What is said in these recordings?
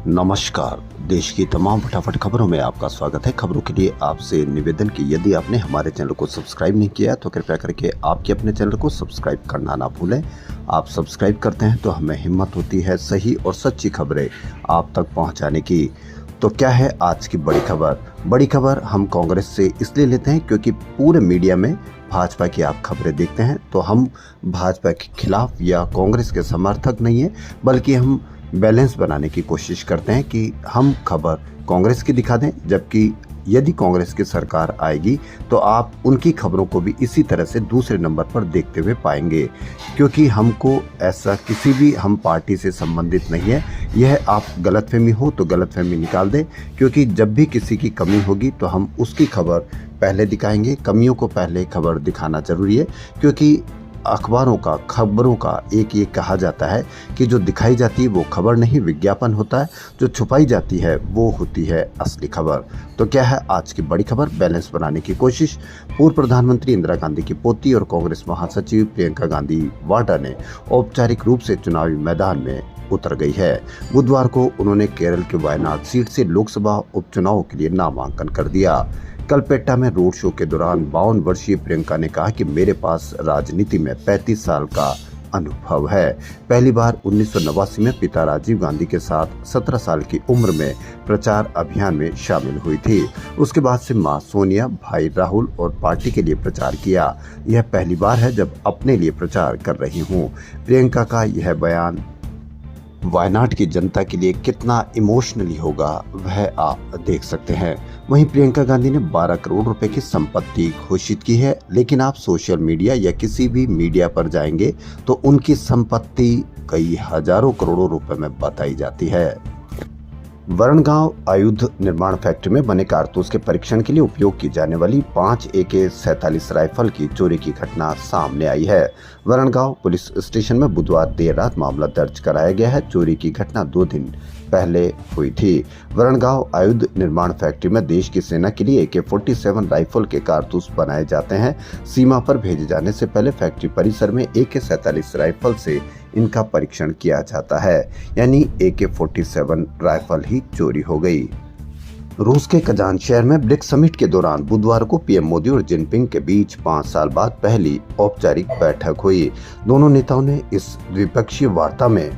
नमस्कार। देश की तमाम फटाफट खबरों में आपका स्वागत है। खबरों के लिए आपसे निवेदन कि यदि आपने हमारे चैनल को सब्सक्राइब नहीं किया तो कृपया करके आपके अपने चैनल को सब्सक्राइब करना ना भूलें। आप सब्सक्राइब करते हैं तो हमें हिम्मत होती है सही और सच्ची खबरें आप तक पहुंचाने की। तो क्या है आज की बड़ी खबर? बड़ी खबर हम कांग्रेस से इसलिए लेते हैं क्योंकि पूरे मीडिया में भाजपा की आप खबरें देखते हैं तो हम भाजपा के खिलाफ या कांग्रेस के समर्थक नहीं है, बल्कि हम बैलेंस बनाने की कोशिश करते हैं कि हम खबर कांग्रेस की दिखा दें, जबकि यदि कांग्रेस की सरकार आएगी तो आप उनकी खबरों को भी इसी तरह से दूसरे नंबर पर देखते हुए पाएंगे, क्योंकि हमको ऐसा किसी भी हम पार्टी से संबंधित नहीं है। यह आप गलतफहमी हो तो गलतफहमी निकाल दें, क्योंकि जब भी किसी की कमी होगी तो हम उसकी खबर पहले दिखाएंगे। कमियों को पहले खबर दिखाना जरूरी है, क्योंकि अखबारों का खबरों का एक ये कहा जाता है कि जो दिखाई जाती है वो खबर नहीं विज्ञापन होता है, जो छुपाई जाती है वो होती है असली खबर। तो क्या है आज की बड़ी खबर? बैलेंस बनाने की कोशिश। पूर्व प्रधानमंत्री इंदिरा गांधी की पोती और कांग्रेस महासचिव प्रियंका गांधी वाड्रा ने औपचारिक रूप से चुनावी मैदान में उतर गई है। बुधवार को उन्होंने केरल के वायनाड सीट से लोकसभा उपचुनाव के लिए नामांकन कर दिया। कलपेट्टा में रोड शो के दौरान 52 वर्षीय प्रियंका ने कहा कि मेरे पास राजनीति में 35 साल का अनुभव है। पहली बार 1989 में पिता राजीव गांधी के साथ 17 साल की उम्र में प्रचार अभियान में शामिल हुई थी। उसके बाद से मां सोनिया, भाई राहुल और पार्टी के लिए प्रचार किया। यह पहली बार है जब अपने लिए प्रचार कर रही हूँ। प्रियंका का यह बयान वायनाड की जनता के लिए कितना इमोशनली होगा वह आप देख सकते हैं। वहीं प्रियंका गांधी ने 12 करोड़ रुपए की संपत्ति घोषित की है, लेकिन आप सोशल मीडिया या किसी भी मीडिया पर जाएंगे तो उनकी संपत्ति कई हजारों करोड़ों रुपए में बताई जाती है। वरणगांव आयुध निर्माण फैक्ट्री में बने कारतूस के परीक्षण के लिए उपयोग की जाने वाली 5 AK-47 राइफल की चोरी की घटना सामने आई है। वरणगांव पुलिस स्टेशन में बुधवार देर रात मामला दर्ज कराया गया है। चोरी की घटना 2 दिन पहले हुई थी। वरणगांव आयुध निर्माण फैक्ट्री में देश की सेना के लिए AK-47 राइफल के कारतूस बनाए जाते हैं। सीमा पर भेजे जाने से पहले फैक्ट्री परिसर में AK-47 राइफल से इनका परीक्षण किया जाता है, यानी AK-47 राइफल ही चोरी हो गई। रूस के कजान शहर में ब्रिक्स समिट के दौरान बुधवार को पीएम मोदी और जिनपिंग के बीच 5 साल बाद पहली औपचारिक बैठक हुई। दोनों नेताओं ने इस द्विपक्षीय वार्ता में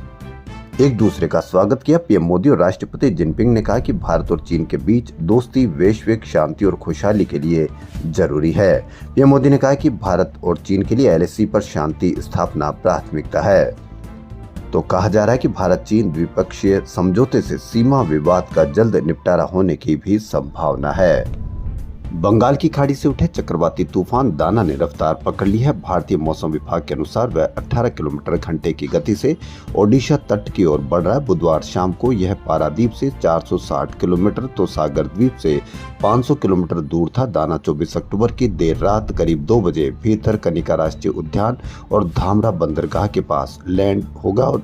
एक दूसरे का स्वागत किया। पीएम मोदी और राष्ट्रपति जिनपिंग ने कहा कि भारत और चीन के बीच दोस्ती वैश्विक शांति और खुशहाली के लिए जरूरी है। पीएम मोदी ने कहा कि भारत और चीन के लिए LAC पर शांति स्थापना प्राथमिकता है। तो कहा जा रहा है कि भारत चीन द्विपक्षीय समझौते से सीमा विवाद का जल्द निपटारा होने की भी संभावना है। बंगाल की खाड़ी से उठे चक्रवाती तूफान दाना ने रफ्तार पकड़ ली है। भारतीय मौसम विभाग के अनुसार वह 18 किलोमीटर घंटे की गति से ओडिशा तट की ओर बढ़ रहा है। बुधवार शाम को यह पारादीप से 460 किलोमीटर तो सागर द्वीप से 500 किलोमीटर दूर था। दाना 24 अक्टूबर की देर रात करीब 2 बजे भीतरकनिका राष्ट्रीय उद्यान और धामरा बंदरगाह के पास लैंड होगा और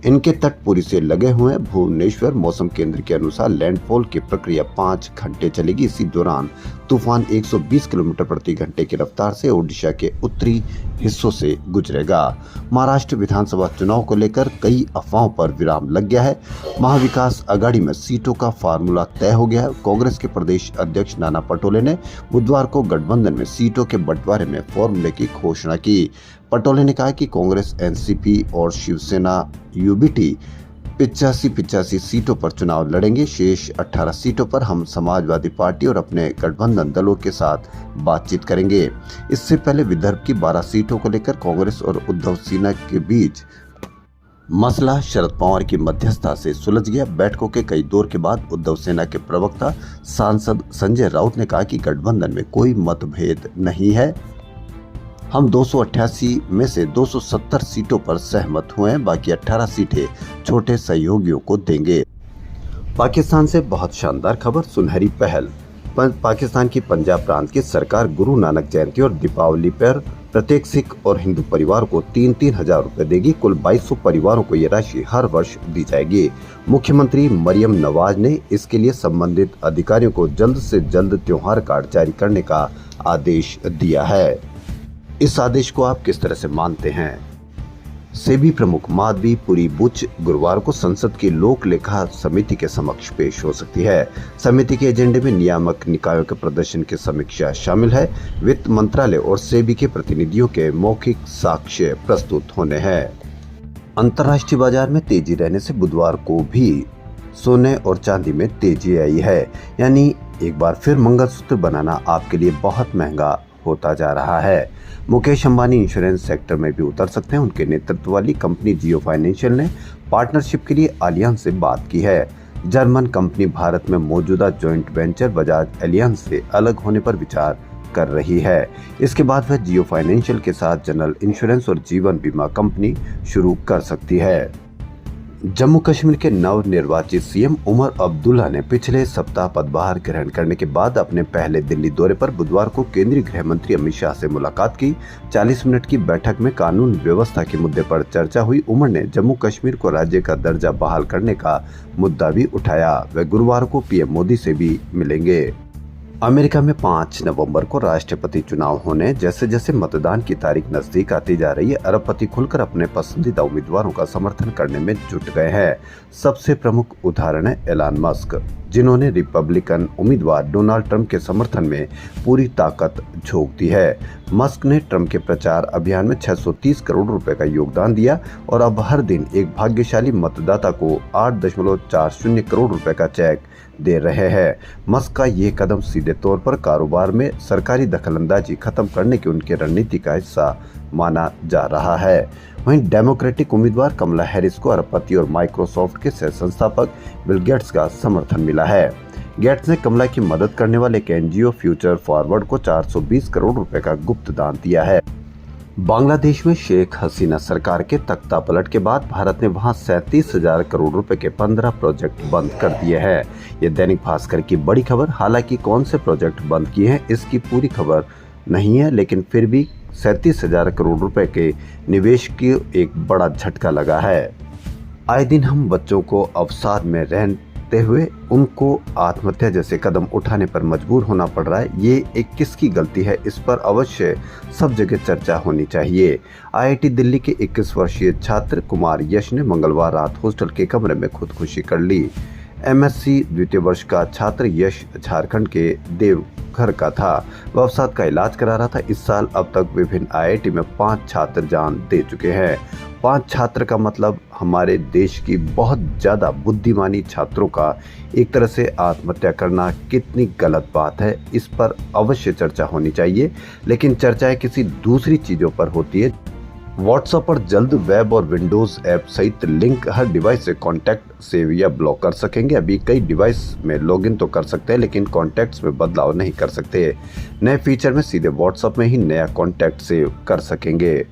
इनके तटपुरी से लगे हुए भुवनेश्वर मौसम केंद्र के अनुसार लैंडफॉल की प्रक्रिया 5 घंटे चलेगी। इसी दौरान तूफान 120 किलोमीटर प्रति घंटे की रफ्तार से ओडिशा के उत्तरी हिस्सों से गुजरेगा। महाराष्ट्र विधानसभा चुनाव को लेकर कई अफवाहों पर विराम लग गया है। महाविकास आघाड़ी में सीटों का फार्मूला तय हो गया है। कांग्रेस के प्रदेश अध्यक्ष नाना पटोले ने बुधवार को गठबंधन में सीटों के बंटवारे में फॉर्मूले की घोषणा की। पटोले ने कहा कि कांग्रेस NCP और शिवसेना UBT 85 सीटों पर चुनाव लड़ेंगे। शेष 18 सीटों पर हम समाजवादी पार्टी और अपने गठबंधन दलों के साथ बातचीत करेंगे। इससे पहले विदर्भ की 12 सीटों को लेकर कांग्रेस और उद्धव सेना के बीच मसला शरद पवार की मध्यस्थता से सुलझ गया। बैठकों के कई दौर के बाद उद्धव सेना के प्रवक्ता सांसद संजय राउत ने कहा कि गठबंधन में कोई मतभेद नहीं है। हम 288 में से 270 सीटों पर सहमत हुए हैं, बाकी 18 सीटें छोटे सहयोगियों को देंगे। पाकिस्तान से बहुत शानदार खबर, सुनहरी पहल। पाकिस्तान की पंजाब प्रांत की सरकार गुरु नानक जयंती और दीपावली पर प्रत्येक सिख और हिंदू परिवार को 3-3 हजार रुपए देगी। कुल 2200 परिवारों को ये राशि हर वर्ष दी जाएगी। मुख्यमंत्री मरियम नवाज ने इसके लिए संबंधित अधिकारियों को जल्द से जल्द त्योहार कार्ड जारी करने का आदेश दिया है। इस आदेश को आप किस तरह से मानते हैं? सेबी प्रमुख माधवी पुरी बुच गुरुवार को संसद की लोक लेखा समिति के समक्ष पेश हो सकती है। समिति के एजेंडे में नियामक निकायों के प्रदर्शन की समीक्षा शामिल है। वित्त मंत्रालय और सेबी के प्रतिनिधियों के मौखिक साक्ष्य प्रस्तुत होने हैं। अंतर्राष्ट्रीय बाजार में तेजी रहने से बुधवार को भी सोने और चांदी में तेजी आई है। यानी एक बार फिर मंगलसूत्र बनाना आपके लिए बहुत महंगा होता जा रहा है। मुकेश अंबानी इंश्योरेंस सेक्टर में भी उतर सकते हैं। उनके नेतृत्व वाली कंपनी जियो फाइनेंशियल ने पार्टनरशिप के लिए एलियांज से बात की है। जर्मन कंपनी भारत में मौजूदा जॉइंट वेंचर बजाज एलियांज से अलग होने पर विचार कर रही है। इसके बाद वह जियो फाइनेंशियल के साथ जनरल इंश्योरेंस और जीवन बीमा कंपनी शुरू कर सकती है। जम्मू कश्मीर के नव निर्वाचित सीएम उमर अब्दुल्ला ने पिछले सप्ताह पदभार ग्रहण करने के बाद अपने पहले दिल्ली दौरे पर बुधवार को केंद्रीय गृह मंत्री अमित शाह से मुलाकात की। 40 मिनट की बैठक में कानून व्यवस्था के मुद्दे पर चर्चा हुई। उमर ने जम्मू कश्मीर को राज्य का दर्जा बहाल करने का मुद्दा भी उठाया। वे गुरुवार को पीएम मोदी से भी मिलेंगे। अमेरिका में 5 नवंबर को राष्ट्रपति चुनाव होने जैसे जैसे मतदान की तारीख नजदीक आती जा रही है, अरबपति खुलकर अपने पसंदीदा उम्मीदवारों का समर्थन करने में जुट गए हैं। सबसे प्रमुख उदाहरण है एलन मस्क, जिन्होंने रिपब्लिकन उम्मीदवार डोनाल्ड ट्रंप के समर्थन में पूरी ताकत झोंक दी है। मस्क ने ट्रंप के प्रचार अभियान में 630 करोड़ रुपए का योगदान दिया और अब हर दिन एक भाग्यशाली मतदाता को 8.40 करोड़ रुपए का चेक दे रहे हैं। मस्क का ये कदम सीधे तौर पर कारोबार में सरकारी दखलंदाजी खत्म करने की उनकी रणनीति का हिस्सा माना जा रहा है। वहीं डेमोक्रेटिक उम्मीदवार कमला हैरिस को अरबपति और माइक्रोसॉफ्ट के सह संस्थापक बिल गेट्स का समर्थन मिला है। गेट्स ने कमला की मदद करने वाले एक एनजीओ फ्यूचर फॉरवर्ड को 420 करोड़ रुपए का गुप्त दान दिया है। बांग्लादेश में शेख हसीना सरकार के तख्ता पलट के बाद भारत ने वहां 37,000 करोड़ रुपए के 15 प्रोजेक्ट बंद कर दिए हैं। ये दैनिक भास्कर की बड़ी खबर। हालांकि कौन से प्रोजेक्ट बंद किए हैं इसकी पूरी खबर नहीं है, लेकिन फिर भी 37,000 करोड़ रुपए के निवेश की एक बड़ा झटका लगा है। आए दिन हम बच्चों को अवसाद में रहते हुए उनको आत्महत्या जैसे कदम उठाने पर मजबूर होना पड़ रहा है। ये एक किसकी गलती है, इस पर अवश्य सब जगह चर्चा होनी चाहिए। आईआईटी दिल्ली के 21 वर्षीय छात्र कुमार यश ने मंगलवार रात हॉस्टल के कमरे में खुदकुशी कर ली। एमएससी द्वितीय वर्ष का छात्र यश झारखंड के देवघर का था। वह अवसाद का इलाज करा रहा था। इस साल अब तक विभिन्न आईआईटी में 5 छात्र जान दे चुके हैं। 5 छात्र का मतलब हमारे देश की बहुत ज्यादा बुद्धिमानी छात्रों का एक तरह से आत्महत्या करना कितनी गलत बात है, इस पर अवश्य चर्चा होनी चाहिए। लेकिन चर्चाएं किसी दूसरी चीजों पर होती है। व्हाट्सएप पर जल्द वेब और विंडोज ऐप सहित लिंक हर डिवाइस से कॉन्टैक्ट सेव या ब्लॉक कर सकेंगे। अभी कई डिवाइस में लॉगिन तो कर सकते हैं, लेकिन कॉन्टैक्ट्स में बदलाव नहीं कर सकते। नए फीचर में सीधे व्हाट्सएप में ही नया कॉन्टैक्ट सेव कर सकेंगे।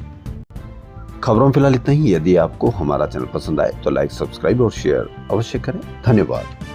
खबरों में फिलहाल इतना ही। यदि आपको हमारा चैनल पसंद आए तो लाइक, सब्सक्राइब और शेयर अवश्य करें। धन्यवाद।